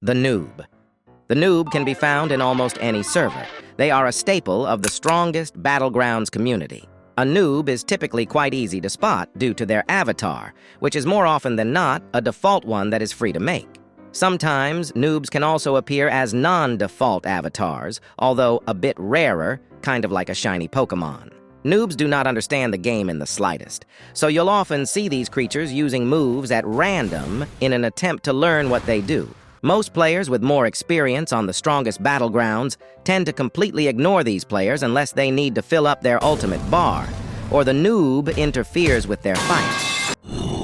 The noob. The noob can be found in almost any server. They are a staple of the strongest Battlegrounds community. A noob is typically quite easy to spot due to their avatar, which is more often than not a default one that is free to make. Sometimes, noobs can also appear as non-default avatars, although a bit rarer, kind of like a shiny Pokemon. Noobs do not understand the game in the slightest, so you'll often see these creatures using moves at random in an attempt to learn what they do. Most players with more experience on the strongest Battlegrounds tend to completely ignore these players unless they need to fill up their ultimate bar, or the noob interferes with their fight.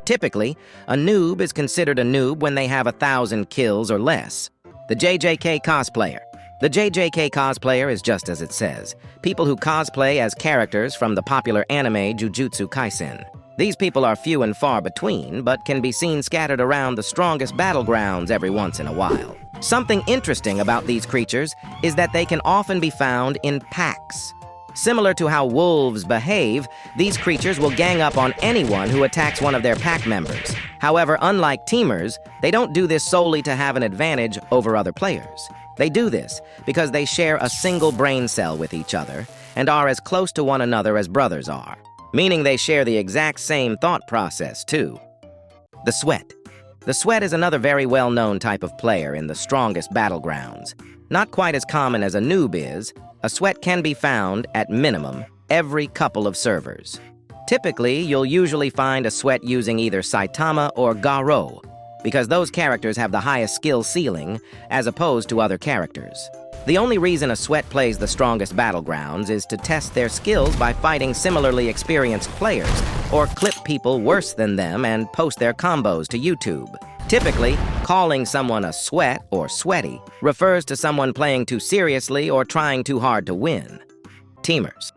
Typically, a noob is considered a noob when they have 1,000 kills or less. The JJK cosplayer. The JJK cosplayer is just as it says, people who cosplay as characters from the popular anime Jujutsu Kaisen. These people are few and far between, but can be seen scattered around the strongest Battlegrounds every once in a while. Something interesting about these creatures is that they can often be found in packs. Similar to how wolves behave, these creatures will gang up on anyone who attacks one of their pack members. However, unlike teamers, they don't do this solely to have an advantage over other players. They do this because they share a single brain cell with each other and are as close to one another as brothers are, meaning they share the exact same thought process, too. The sweat. The sweat is another very well-known type of player in the strongest Battlegrounds. Not quite as common as a noob is, a sweat can be found, at minimum, every couple of servers. Typically, you'll usually find a sweat using either saitama or garou, because those characters have the highest skill ceiling, as opposed to other characters. The only reason a sweat plays the strongest Battlegrounds is to test their skills by fighting similarly experienced players, or clip people worse than them and post their combos to YouTube. Typically, calling someone a sweat or sweaty refers to someone playing too seriously or trying too hard to win. Teamers.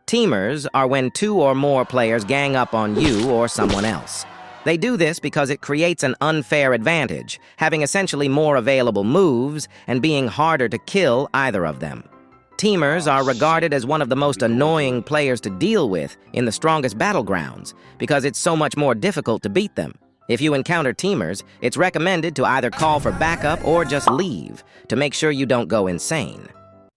Teamers are when 2 or more players gang up on you or someone else. They do this because it creates an unfair advantage, having essentially more available moves and being harder to kill either of them. Teamers are regarded as one of the most annoying players to deal with in the strongest Battlegrounds because it's so much more difficult to beat them. If you encounter teamers, it's recommended to either call for backup or just leave to make sure you don't go insane.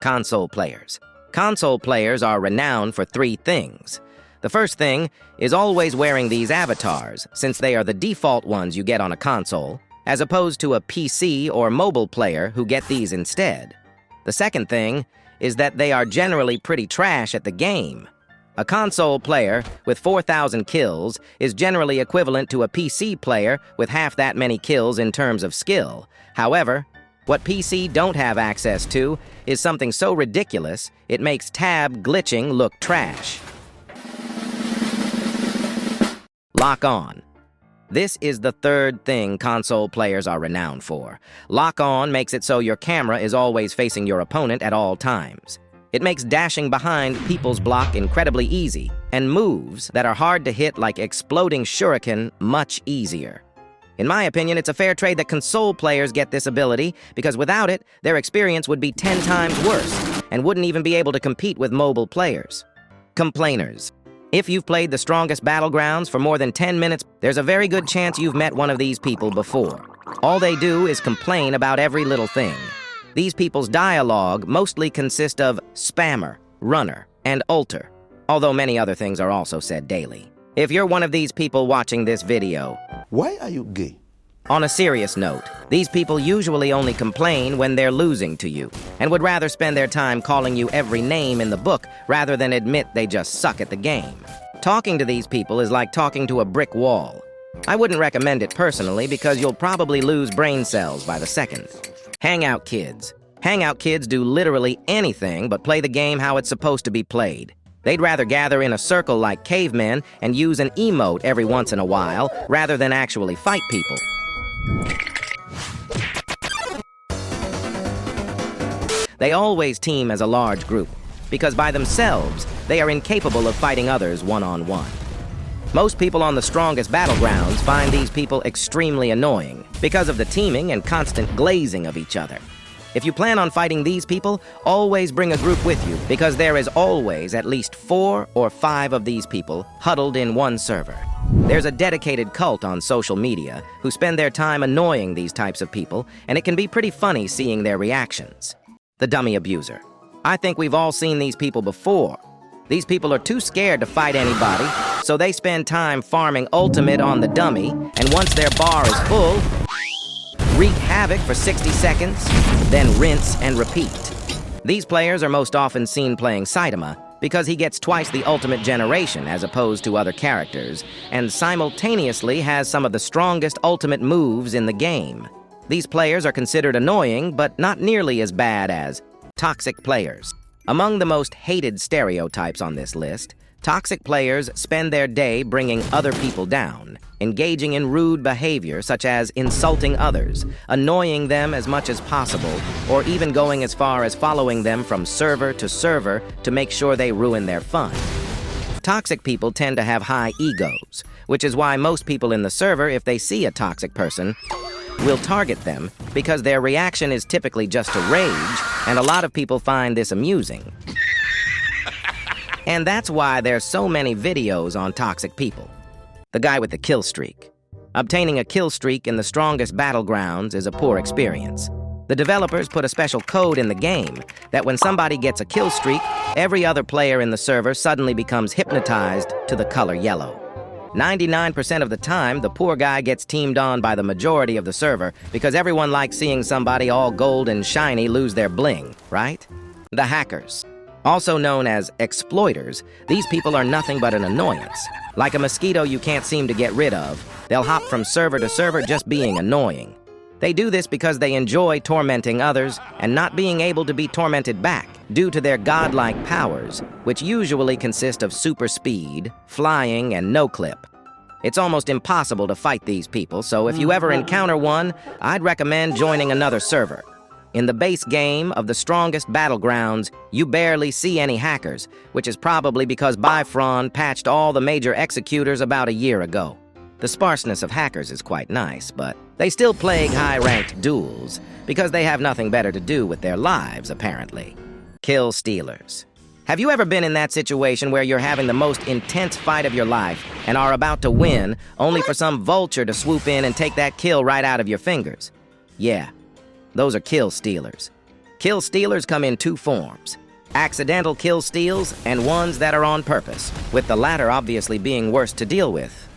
Console players. Console players are renowned for 3 things. The first thing is always wearing these avatars, since they are the default ones you get on a console, as opposed to a PC or mobile player who get these instead. The second thing is that they are generally pretty trash at the game. A console player with 4,000 kills is generally equivalent to a PC player with half that many kills in terms of skill. However, what PC don't have access to is something so ridiculous it makes tab glitching look trash. Lock on. This is the third thing console players are renowned for. Lock on makes it so your camera is always facing your opponent at all times. It makes dashing behind people's block incredibly easy, and moves that are hard to hit like exploding shuriken much easier. In my opinion, it's a fair trade that console players get this ability, because without it, their experience would be 10 times worse, and wouldn't even be able to compete with mobile players. Complainers. If you've played the strongest Battlegrounds for more than 10 minutes, there's a very good chance you've met one of these people before. All they do is complain about every little thing. These people's dialogue mostly consist of spammer, runner, and ulter, although many other things are also said daily. If you're one of these people watching this video, why are you gay? On a serious note, these people usually only complain when they're losing to you, and would rather spend their time calling you every name in the book rather than admit they just suck at the game. Talking to these people is like talking to a brick wall. I wouldn't recommend it personally because you'll probably lose brain cells by the second. Hangout kids. Hangout kids do literally anything but play the game how it's supposed to be played. They'd rather gather in a circle like cavemen and use an emote every once in a while rather than actually fight people. They always team as a large group, because by themselves, they are incapable of fighting others one-on-one. Most people on the strongest Battlegrounds find these people extremely annoying because of the teaming and constant glazing of each other. If you plan on fighting these people, always bring a group with you, because there is always at least 4 or 5 of these people huddled in one server. There's a dedicated cult on social media who spend their time annoying these types of people, and it can be pretty funny seeing their reactions. The dummy abuser. I think we've all seen these people before. These people are too scared to fight anybody, so they spend time farming ultimate on the dummy, and once their bar is full, wreak havoc for 60 seconds, then rinse and repeat. These players are most often seen playing Saitama because he gets twice the ultimate generation as opposed to other characters, and simultaneously has some of the strongest ultimate moves in the game. These players are considered annoying, but not nearly as bad as toxic players. Among the most hated stereotypes on this list, toxic players spend their day bringing other people down, engaging in rude behavior such as insulting others, annoying them as much as possible, or even going as far as following them from server to server to make sure they ruin their fun. Toxic people tend to have high egos, which is why most people in the server, if they see a toxic person, will target them because their reaction is typically just to rage, and a lot of people find this amusing. And that's why there's so many videos on toxic people. The guy with the kill streak. Obtaining a kill streak in the strongest battlegrounds is a poor experience. The developers put a special code in the game that when somebody gets a kill streak, every other player in the server suddenly becomes hypnotized to the color yellow. 99% of the time, the poor guy gets teamed on by the majority of the server because everyone likes seeing somebody all gold and shiny lose their bling, right? The hackers. Also known as exploiters, these people are nothing but an annoyance. Like a mosquito you can't seem to get rid of, they'll hop from server to server just being annoying. They do this because they enjoy tormenting others and not being able to be tormented back due to their godlike powers, which usually consist of super speed, flying, and no-clip. It's almost impossible to fight these people, so if you ever encounter one, I'd recommend joining another server. In the base game of the strongest battlegrounds, you barely see any hackers, which is probably because Bifron patched all the major executors about a year ago. The sparseness of hackers is quite nice, but they still plague high-ranked duels because they have nothing better to do with their lives, apparently. Kill stealers. Have you ever been in that situation where you're having the most intense fight of your life and are about to win, only for some vulture to swoop in and take that kill right out of your fingers? Yeah, those are kill stealers. Kill stealers come in two forms: accidental kill steals and ones that are on purpose, with the latter obviously being worse to deal with.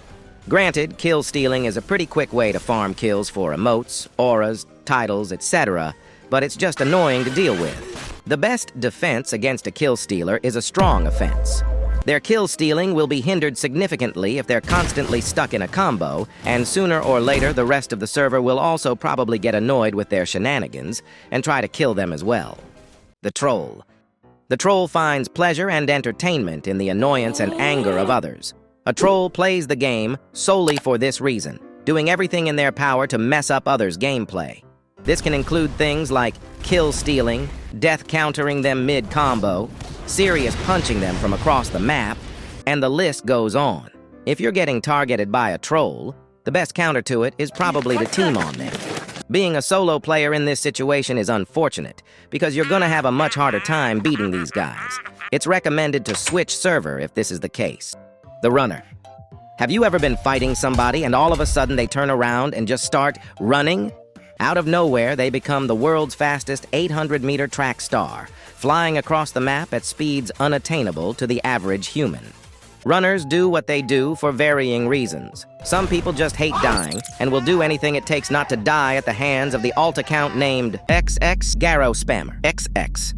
Granted, kill stealing is a pretty quick way to farm kills for emotes, auras, titles, etc., but it's just annoying to deal with. The best defense against a kill stealer is a strong offense. Their kill stealing will be hindered significantly if they're constantly stuck in a combo, and sooner or later the rest of the server will also probably get annoyed with their shenanigans and try to kill them as well. The troll. The troll finds pleasure and entertainment in the annoyance and anger of others. A troll plays the game solely for this reason, doing everything in their power to mess up others' gameplay. This can include things like kill stealing, death countering them mid-combo, serious punching them from across the map, and the list goes on. If you're getting targeted by a troll, the best counter to it is probably to team on them. Being a solo player in this situation is unfortunate because you're gonna have a much harder time beating these guys. It's recommended to switch server if this is the case. The runner. Have you ever been fighting somebody and all of a sudden they turn around and just start running? Out of nowhere, they become the world's fastest 800-meter track star, flying across the map at speeds unattainable to the average human. Runners do what they do for varying reasons. Some people just hate dying and will do anything it takes not to die at the hands of the alt account named XX Garou Spammer, XX.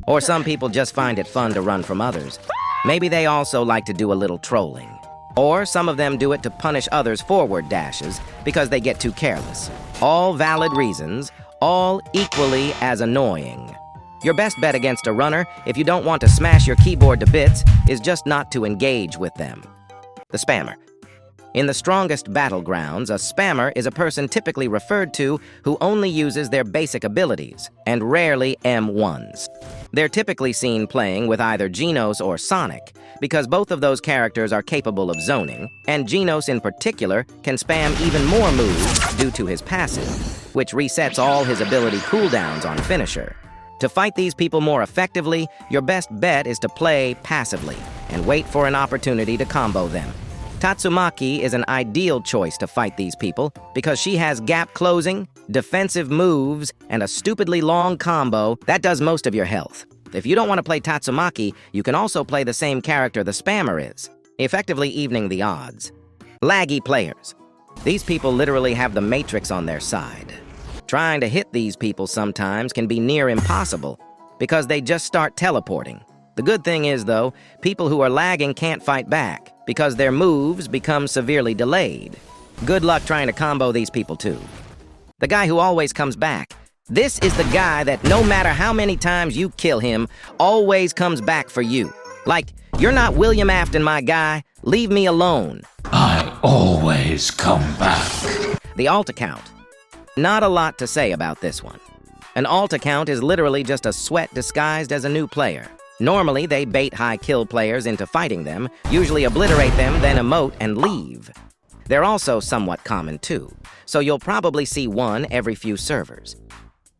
Or some people just find it fun to run from others. Maybe they also like to do a little trolling. Or some of them do it to punish others' forward dashes because they get too careless. All valid reasons, all equally as annoying. Your best bet against a runner, if you don't want to smash your keyboard to bits, is just not to engage with them. The spammer. In the strongest battlegrounds, a spammer is a person typically referred to who only uses their basic abilities, and rarely M1s. They're typically seen playing with either Genos or Sonic, because both of those characters are capable of zoning, and Genos in particular can spam even more moves due to his passive, which resets all his ability cooldowns on finisher. To fight these people more effectively, your best bet is to play passively and wait for an opportunity to combo them. Tatsumaki is an ideal choice to fight these people because she has gap closing, defensive moves, and a stupidly long combo that does most of your health. If you don't want to play Tatsumaki, you can also play the same character the spammer is, effectively evening the odds. Laggy players. These people literally have the Matrix on their side. Trying to hit these people sometimes can be near impossible because they just start teleporting. The good thing is, though, people who are lagging can't fight back because their moves become severely delayed. Good luck trying to combo these people, too. The guy who always comes back. This is the guy that no matter how many times you kill him, always comes back for you. Like, you're not William Afton, my guy. Leave me alone. I always come back. The alt account. Not a lot to say about this one. An alt account is literally just a sweat disguised as a new player. Normally, they bait high kill players into fighting them, usually obliterate them, then emote and leave. They're also somewhat common too, so you'll probably see one every few servers.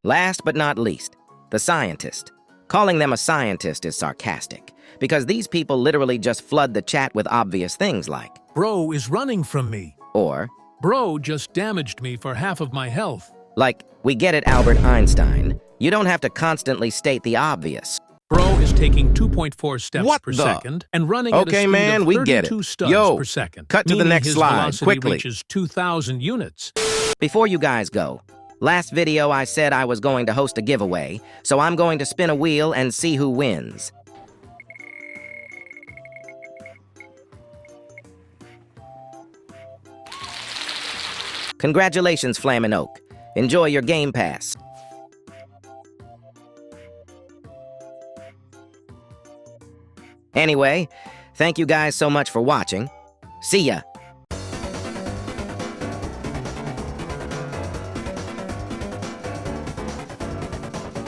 Last but not least, the scientist. Calling them a scientist is sarcastic, because these people literally just flood the chat with obvious things like, "Bro is running from me." Or, "Bro just damaged me for half of my health." like, "We get it, Albert Einstein. You don't have to constantly state the obvious." Bro is taking 2.4 steps What per the? second and running at a Okay, speed man, of we get 32 it. studs Yo, per second. cut to the meaning next his slide, velocity quickly. reaches 2,000 units. Before you guys go, last video I said I was going to host a giveaway, so I'm going to spin a wheel and see who wins. Congratulations, Flamin' Oak. Enjoy your Game Pass. Anyway, thank you guys so much for watching. See ya!